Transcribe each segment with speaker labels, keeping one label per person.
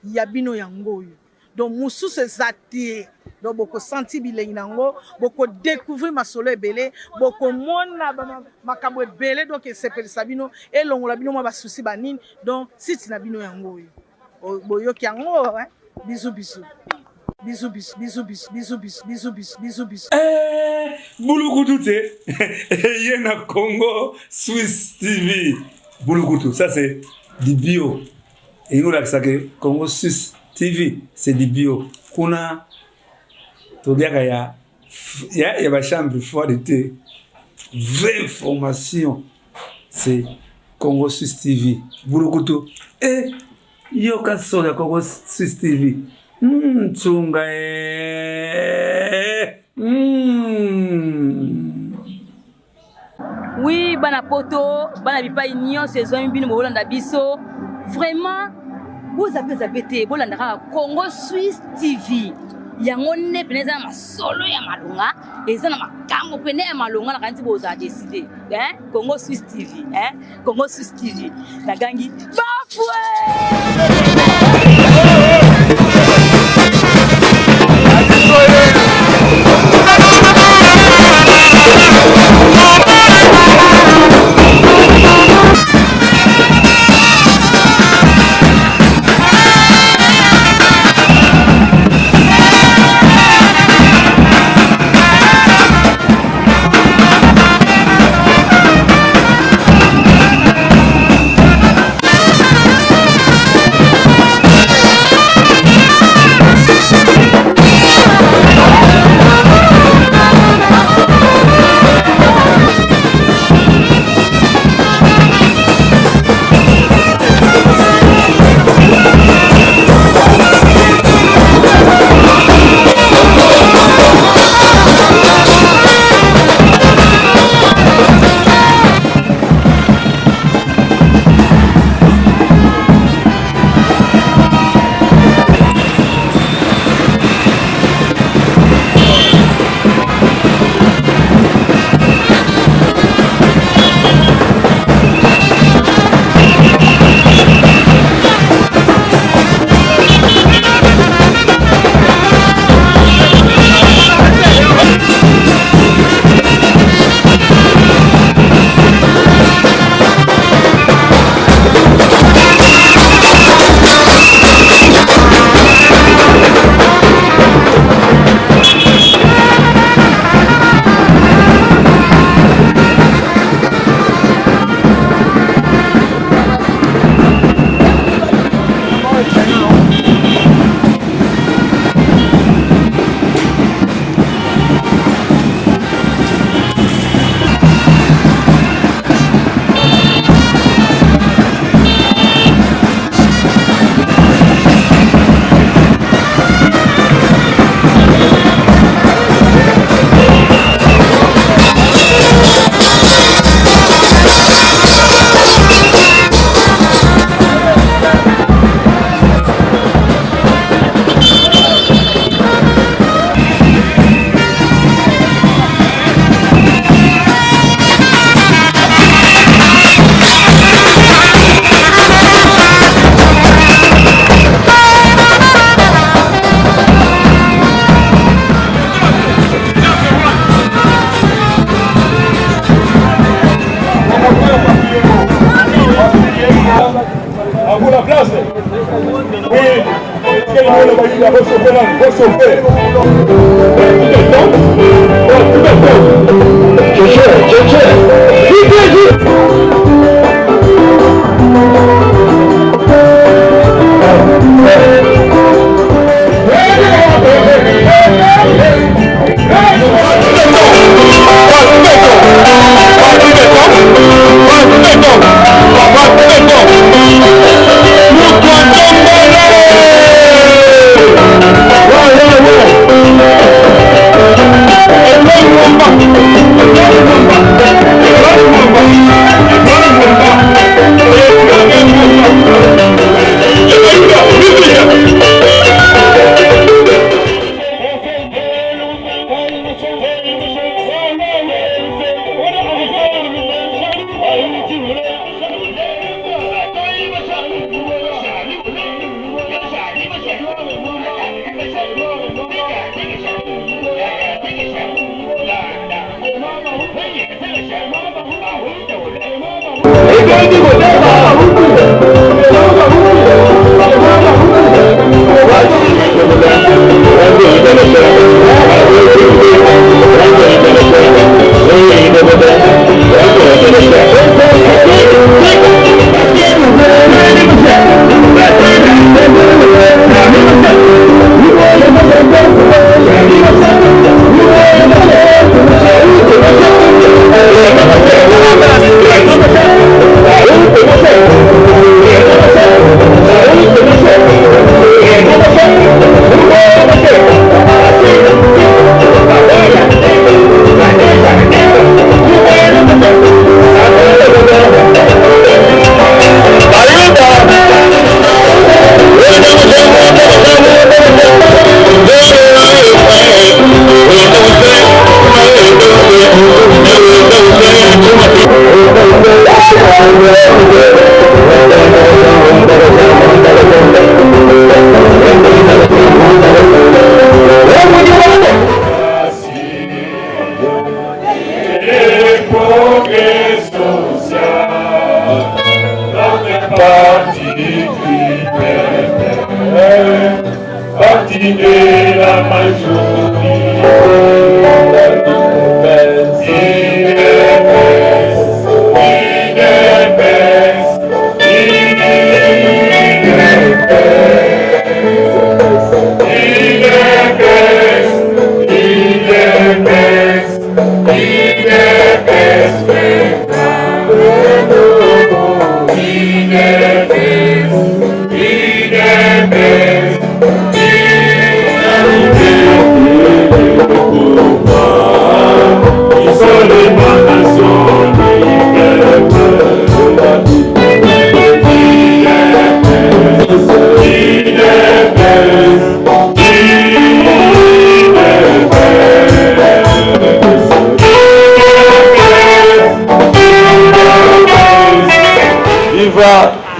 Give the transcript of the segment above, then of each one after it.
Speaker 1: Yabino yango. Donc musu se zati. Donc boko senti bilengi nango, boko découvrir ma solo belé, boko mona makambo belé donc c'est per sabino et longola bino ma ba souci banine. Donc si tu nabino yango. Boyo ki yango hein. Bisous bisous. Bisous bisous bisous bisous bisous bisous bisous bisous bisous bisous.
Speaker 2: Bulukutu te. Yena Congo Swiss TV. Bulukutu, ça c'est du bio. Et nous là ça que Congo Swiss TV, c'est du bio. Kuna Tobiaka ya ma chambre forte. Vraie information. C'est Congo Swiss TV. Bulukutu. Et yo kaso ya Congo Swiss TV. Tsunga
Speaker 3: Oui, bana poto, bana bipa union saison bino bolanda biso. Vraiment, vous avez été bolanda Congo Swiss TV. Yango ne peneza ma solo ya malunga, ezana makambo pene ya malunga na kanti boza décider. Hein? Congo Swiss TV, hein? Congo Swiss TV. La gangi bafoué.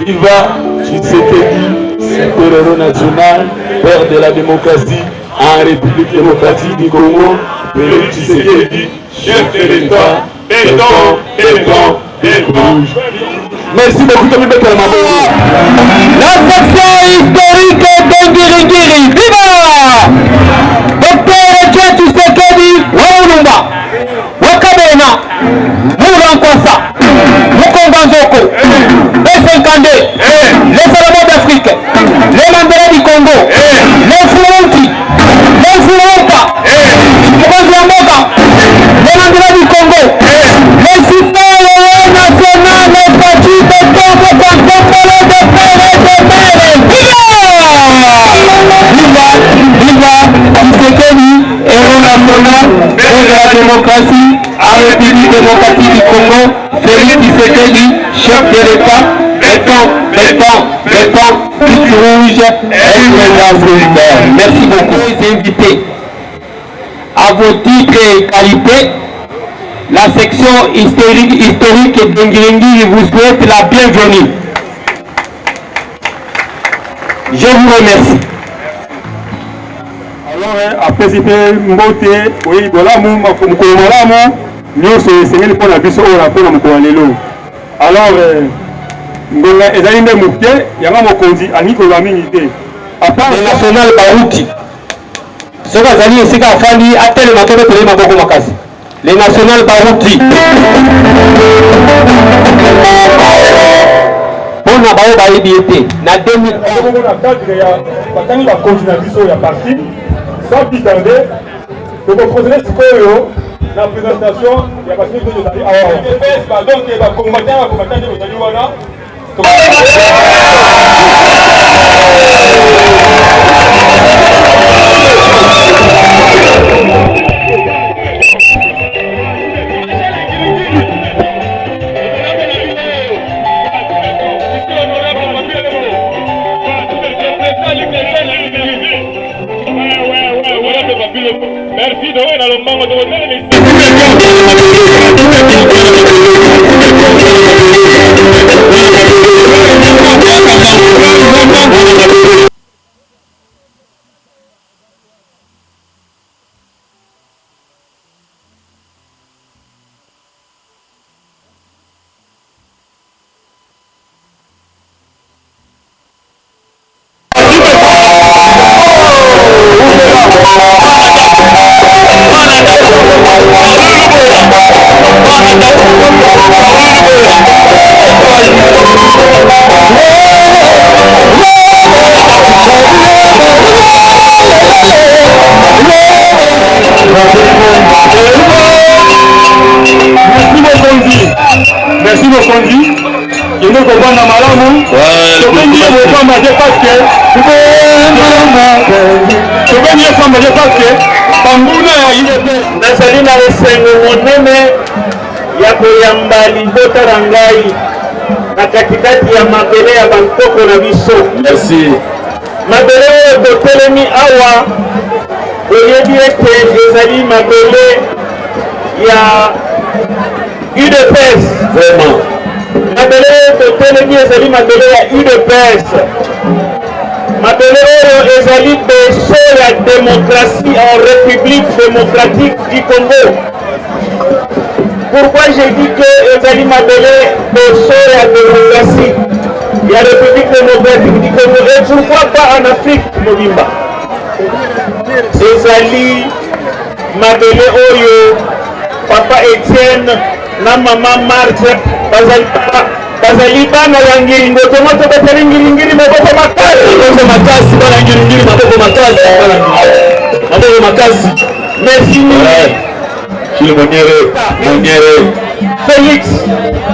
Speaker 4: Viva Tshisekedi, super-héros national, père de la démocratie en République démocratique du Congo. Félix Tshisekedi, chef de l'État, béton, béton, béton. Merci beaucoup, Tommy Bekalama. La section historique d'Engiringiri, viva! Dr. Tshisekedi, Waulumba, Wakabena, Mourankwasa, Mukonganzoko, B52, les Salomon d'Afrique, les Mandela du Congo, les Fourouti, les Fouroupa, Mukonziamoka, les Mandela du Congo, les super-héros nationaux, les Fati de Congo, Kantombolo de Pérez de Pérez. Viva! Viva! Tshisekedi, héros national, père de la démocratie, en République démocratique du Congo. Félix Tshisekedi, chef de l'État, béton, toute rouge, et le merci beaucoup. Les invités, à vos titres et qualités, la section historique d'Engiringiri vous souhaite la bienvenue. Je vous remercie.
Speaker 5: Alors, après c'était Mbote, oui, voilà, nyonso esengeli mpona biso oyo napona mokolo lelo. Alors ngonga ezali nde moke yango mokonzi alingi koloba mingi te.
Speaker 4: Le national bauti soki azali esika afandi atelema to betele maboko makasi. Le national bauti mpona bayo bayebi ye te na 2011
Speaker 5: na cadre ya batangi bakonzi na biso ya parti sans plus tarder tokoprocéder sikoyo la présentation, il y a pas de choses à dire. Donc, il va combattre aujourd'hui. Voilà. Merci de voir le manque de Dieu parce que bambuna ya UDPS
Speaker 4: nazali na esengo monene ya koyamba libota na ngai na katikati ya mabele ya bankoko na biso.
Speaker 5: merci
Speaker 4: mabele oyo totelemi awa oyebi ete ezali mabele ya UDPS.
Speaker 5: vraiment
Speaker 4: mabele oyo totelemi ezali mabele ya UDPS. mabele oyo ezali berceau ya démocratie en République démocratique du Congo. Pourquoi j'ai dit que ezali mabele berceau ya démocratie ya République démocratique du Congo et pourquoi pas en Afrique mobimba? ezali mabele oyo papa Etienne na mama Marthe bazali bana ya ngiringo tomoto batali ngiringiri maboko makasi bana ngiringiri maboko makasi merci
Speaker 5: Chile Moniere
Speaker 4: Félix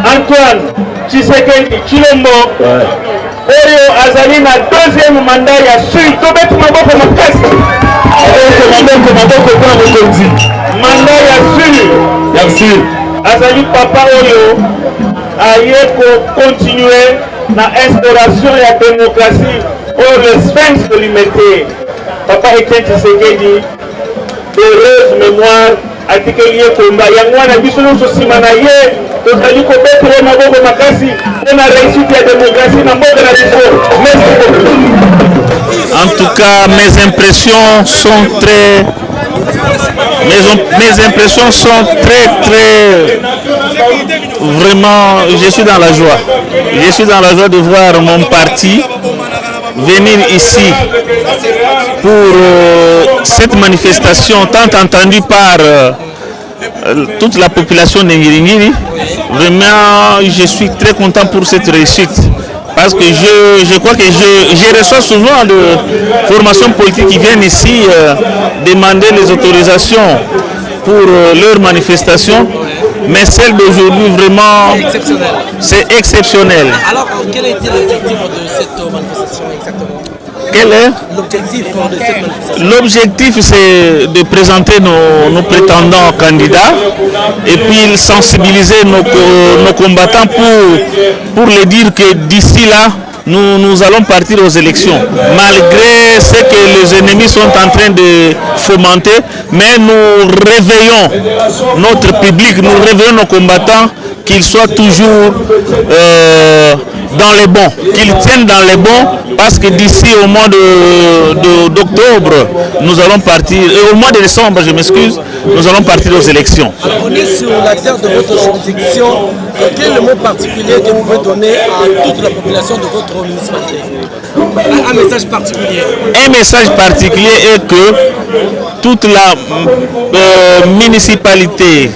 Speaker 4: Antoine Tshisekedi Chilombo oyo azali na deuxième mandat ya sui tobeti maboko makasi
Speaker 5: maboko kwa mokonzi
Speaker 4: mandat ya sui
Speaker 5: merci
Speaker 4: azali papa oyo aye continuer na instauration ya démocratie oyo le sphinx de l'humanité. Papa Etienne Tshisekedi heureuse mémoire atikeli ye komba yango wana biso nyonso nsima na ye tozali kobetela maboko makasi mpona réussite ya démocratie na mboka na biso. Merci beaucoup.
Speaker 6: En tout cas, mes impressions sont très vraiment, je suis dans la joie. Je suis dans la joie de voir mon parti venir ici pour cette manifestation tant entendue par toute la population d'Ngiringiri. Vraiment, je suis très content pour cette réussite. Parce que je crois que je reçois souvent de formations politiques qui viennent ici demander les autorisations pour leurs manifestations. Mais celle d'aujourd'hui, vraiment, c'est exceptionnel.
Speaker 7: Alors, quel a été l'objectif de cette manifestation exactement?
Speaker 6: Quel est
Speaker 7: l'objectif de cette manifestation?
Speaker 6: L'objectif, c'est de présenter nos prétendants candidats et puis sensibiliser nos combattants pour les dire que d'ici là, nous allons partir aux élections. Malgré ce que les ennemis sont en train de fomenter, mais nous réveillons notre public, nous réveillons nos combattants qu'ils soient toujours dans les bons, qu'ils tiennent dans les bons, parce que d'ici au mois d'octobre, nous allons partir, au mois de décembre, je m'excuse, nous allons partir aux élections.
Speaker 7: Alors, on est sur la terre de votre juridiction. Quel est le mot particulier que vous pouvez donner à toute la population de votre municipalité? Un message particulier.
Speaker 6: Un message particulier est que toute la municipalité,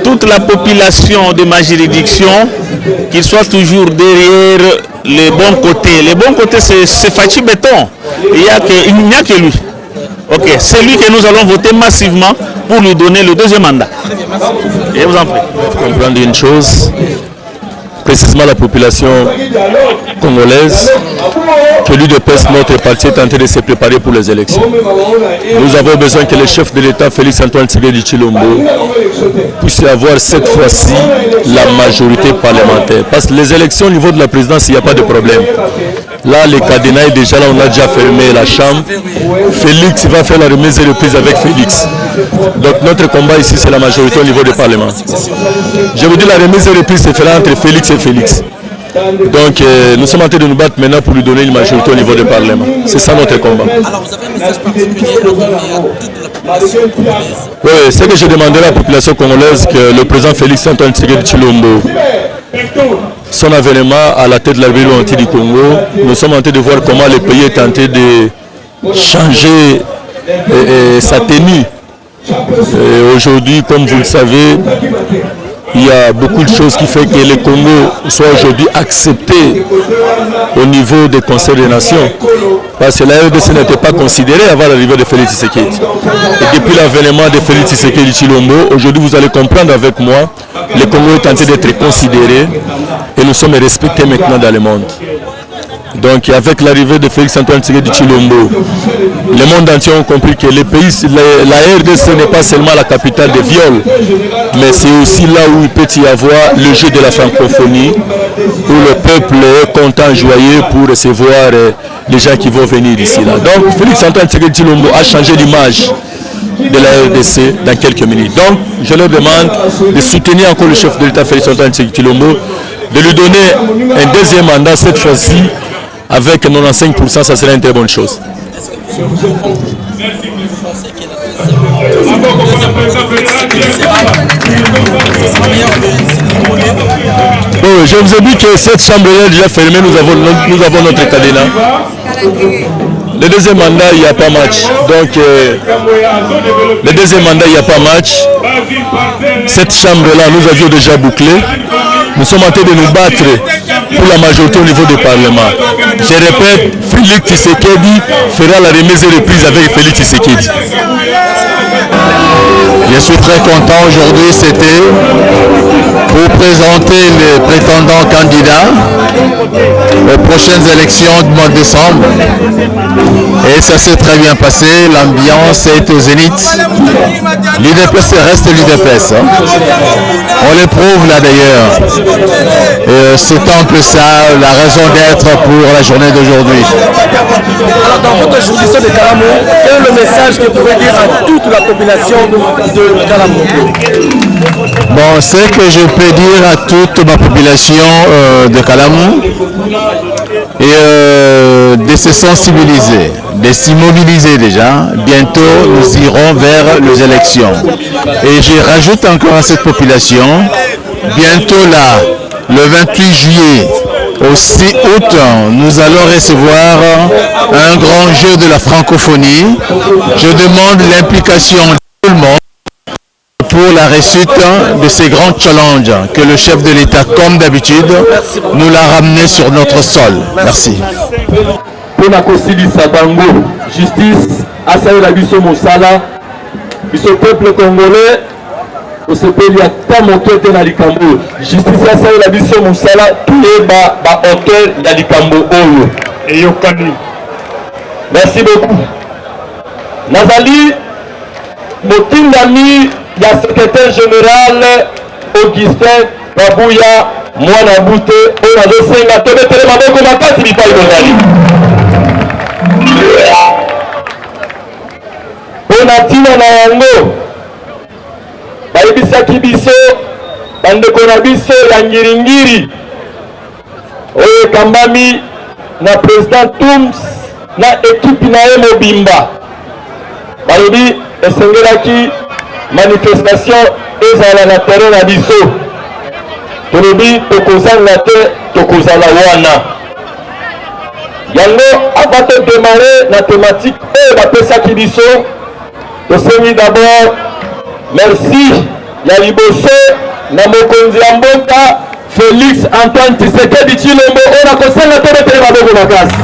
Speaker 6: toute la population de ma juridiction, qu'ils soient toujours derrière les bons côtés. Les bons côtés, c'est Fachi Béton. Il n'y a que lui. Ok, c'est lui que nous allons voter massivement pour lui donner le deuxième mandat. Je vous en prie.
Speaker 8: Il faut comprendre une chose, précisément la population congolaise, que l'UDPS, notre parti, est en train de se préparer pour les élections. Nous avons besoin que le chef de l'État, Félix Antoine Tshisekedi Tshilombo, puisse avoir cette fois-ci la majorité parlementaire. Parce que les élections au niveau de la présidence, il n'y a pas de problème. Là, le cadenas est déjà là, on a déjà fermé la chambre. Félix va faire la remise et reprise avec Félix. Donc notre combat ici, c'est la majorité au niveau du Parlement. Je vous dis, la remise et reprise se fera entre Félix et Félix. Donc nous sommes en train de nous battre maintenant pour lui donner une majorité au niveau du Parlement. C'est ça notre combat.
Speaker 7: Alors vous avez un message particulier à donner à toute la population congolaise?
Speaker 8: Oui, c'est que je demandais à la population congolaise que le président Félix Antoine Tshisekedi Tshilombo, son avènement à la tête de la République du Congo, nous sommes en train de voir comment le pays est en train de changer sa tenue. Aujourd'hui, comme vous le savez, il y a beaucoup de choses qui font que le Congo soit aujourd'hui accepté au niveau des conseils des nations. Parce que la RDC n'était pas considérée avant l'arrivée de Félix Tshisekedi. Et depuis l'avènement de Félix Tshisekedi Tshilombo, aujourd'hui vous allez comprendre avec moi, le Congo est en train d'être considéré et nous sommes respectés maintenant dans le monde. Donc avec l'arrivée de Félix-Antoine Tshisekedi Tshilombo, le monde entier a compris que les pays, la RDC n'est pas seulement la capitale des viols, mais c'est aussi là où il peut y avoir le jeu de la francophonie, où le peuple est content, joyeux pour recevoir les gens qui vont venir ici. Là. Donc Félix-Antoine Tshisekedi Tshilombo a changé l'image de la RDC dans quelques minutes. Donc je leur demande de soutenir encore le chef de l'État Félix-Antoine Tshisekedi Tshilombo, de lui donner un deuxième mandat cette fois-ci avec 95%, ça serait une très bonne chose. Bon, je vous ai dit que cette chambre est déjà fermée, nous avons notre cadenas. Le deuxième mandat, il n'y a pas match. Donc, le deuxième mandat, il n'y a pas match. Cette chambre-là, nous avions déjà bouclé. Nous sommes en train de nous battre pour la majorité au niveau du Parlement. Je répète, Félix Tshisekedi fera la remise et reprise avec Félix Tshisekedi.
Speaker 9: Je suis très content aujourd'hui, c'était pour présenter les prétendants candidats aux prochaines élections du mois de décembre. Et ça s'est très bien passé, l'ambiance est au zénith. L'UDPS reste l'UDPS. Hein. On l'éprouve là d'ailleurs. C'est tant que ça, la raison d'être pour la journée d'aujourd'hui.
Speaker 7: Alors dans votre juridiction de Kalamo, quel est le message que vous pouvez dire à toute la population de Kalamo?
Speaker 9: Bon, ce que je peux dire à toute ma population de Kalamo est de se sensibiliser, de s'immobiliser déjà. Bientôt, nous irons vers les élections. Et je rajoute encore à cette population, bientôt là, le 28 juillet au 6 août, nous allons recevoir un grand jeu de la francophonie. Je demande l'implication de tout le monde pour la réussite de ces grands challenges que le chef de l'État, comme d'habitude, nous l'a ramené sur notre sol. Merci.
Speaker 5: Pour la Kosilisa Bango, justice, Asaïla Bisso Moussala, Bisso peuple congolais, au CPL, Tamoke na Likambo. Justice, Asaïla Bisso Moussala, tout est bas hôtel na Likambo Oyo. Et Yokani. Merci beaucoup. Nazali, Motindami, il y a secrétaire général Augustin Babouya Mwana Boute on a senga tobetele maboko makasi bipai bozali on a tina na yango bayebisaki biso bandeko na biso ya ngiringiri oyo ekambami na président Tums na équipe na ye mobimba balobi esengelaki manifestation ezala na terrain na biso tolobi tokozanga te tokozala wana yango avant de démarrer la thématique oyo bapesaki biso tosengi d'abord merci ya liboso na mokonzi ya mboka Félix Antoine Tshisekedi Tshilombo oyo nakosenga tobetele maboko makasi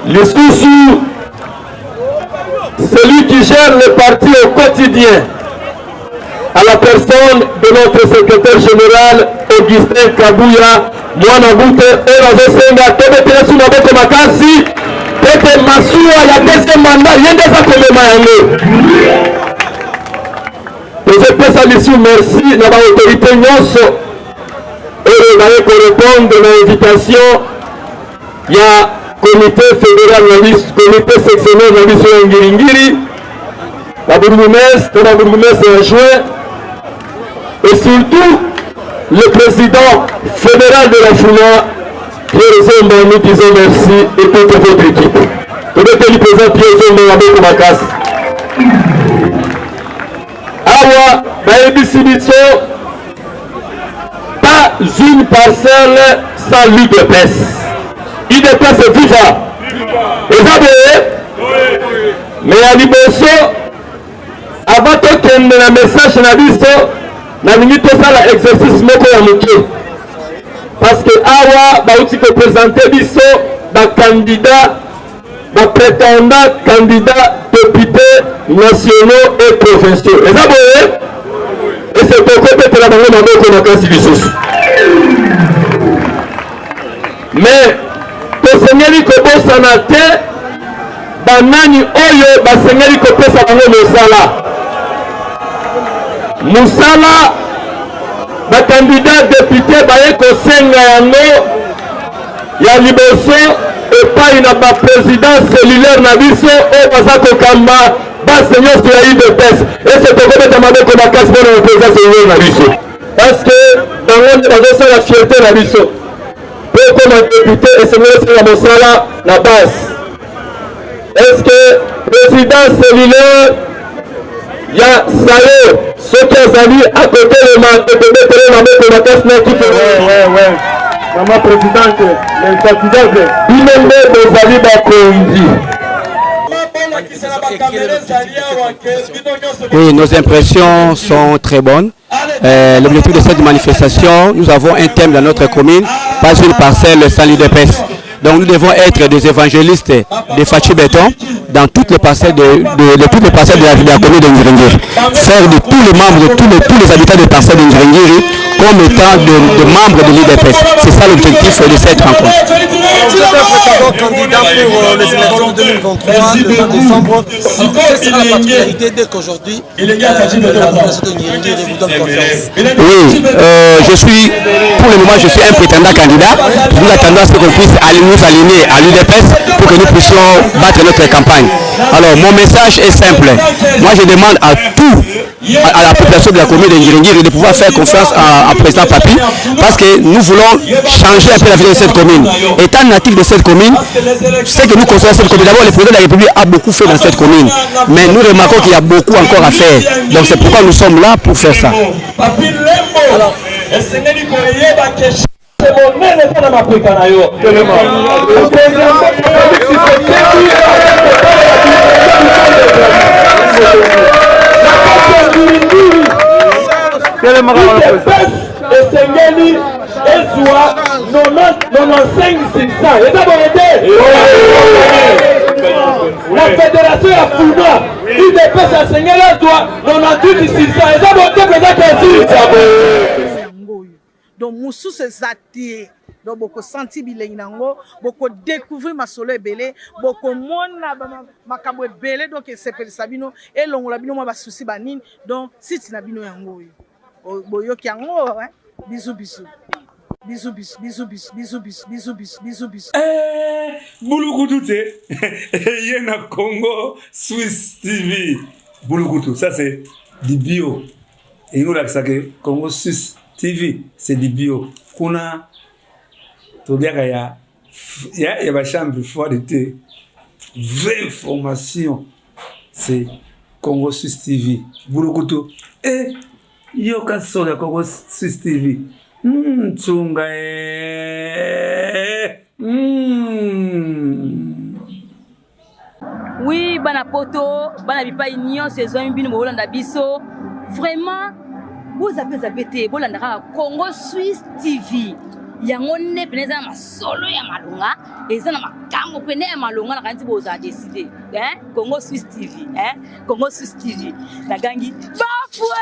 Speaker 5: lisusu celui qui gère le parti au quotidien, à la personne de notre secrétaire général Augustin Kabouya Mwana Boute et Nazosenga Tebetele Sunaboko Makasi Tete Masua ya deuxième mandat Yendeza Komema Yango. Je peux saluer merci à l'autorité Nyonso et pour répondre à l'invitation. Il y a comité fédéral, comité sectionnel de l'Union Ngiringiri, la bourgmestre est juin, et surtout le président fédéral de la FUNA, Pierre Zomba, nous disons merci et toute votre équipe. Vous êtes le président Pierre Zomba avec Makas. Awa, Baébissibitso, pas une parcelle sans l'UDPS. IDPS est vivant. Et ça mais à Liboso, avant de prendre le message na biso, na minute ça l'exercice moko ya moké. Parce que awa ba outi ko présenter biso ba candidat, ba prétendant candidat députés nationaux et provinciaux. Et ça et c'est pourquoi peut-être la bango maboko na kasi biso.
Speaker 4: mais tosengeli kobosana te banani oyo basengeli kopesa bango mosala bakandidat député baye kosenga yango ya liboso epai na baprésident cellulaire na biso oyo baza kokamba base nyonso ya UDPS ese tokobeta maboko makasi mpona baprésident cellulaire na biso parce que bango nde bazosala fierté na biso mpo koma député esengeli osenga mosala na base. Est-ce que président cellulaire ya sayo soki azali à côté de ma tokobetele maboko makasi na kipe
Speaker 5: Maman présidente, l'infatigable.
Speaker 4: bino nde bozali bakonzi.
Speaker 10: Oui, nos impressions sont très bonnes. L'objectif de cette manifestation, nous avons un thème dans notre commune, pas une parcelle sans l'UDPS. Donc nous devons être des évangélistes de Fachi Béton dans toutes les parcelles de la commune de Ngiringiri. Faire de tous les membres, de tous les habitants des parcelles de Ngiringiri comme étant de membres de l'UDPS. C'est ça l'objectif de cette rencontre.
Speaker 7: Vous êtes un prétendant candidat pour les élections de 2023, le 20 décembre. Quelle sera la particularité dès qu'aujourd'hui la population de Ngiringiri vous donne confiance?
Speaker 10: Oui, pour le moment, je suis un prétendant candidat. Nous attendons à ce qu'on puisse nous aligner à l'UDPS pour que nous puissions battre notre campagne. Alors, mon message est simple. Moi, je demande à la population de la commune de Ngiringiri de pouvoir faire confiance à président Papi parce que nous voulons changer un peu la vie de cette commune. Étant natif de cette commune, ce que nous considérons cette commune, d'abord le président de la République a beaucoup fait dans cette commune, mais nous remarquons qu'il y a beaucoup encore à faire. Donc c'est pourquoi nous sommes là pour faire ça.
Speaker 4: Alors, esengeli ezwa 95% eza boye te la fédération ya funa UDPS esengeli ezwa 98% eza boye te peza kasi
Speaker 1: donc mosusu eza te donc bokosanti bilengi nango bokodécouvrir masolo ebele bokomona makambo ebele donc esepelisa bino elongola bino mwa basusi banini donc site na bino yango oyo boyoki yango bisous bisous bisous bisous bisous bisous bisous bisous bisous bisous bisous bisous
Speaker 2: Bulukutu te Yena Congo Swiss TV Bulukutu, ça c'est du bio. Et nous là que Congo Swiss TV c'est du bio. Kuna tobiaka ya ba chambre froide de vraie information c'est Congo Swiss TV Bulukutu et yo kaso ya Congo Swiss TV tsunga
Speaker 3: Oui, bana poto, bana bipai nyon saison bino bolanda biso. Vraiment, vous avez été bolanda Congo Swiss TV. Yango ne peneza masolo ya malunga, eza na makambo pene ya malunga na kanti boza décider. Congo Swiss TV, Congo Swiss TV. Na gangi bafwe!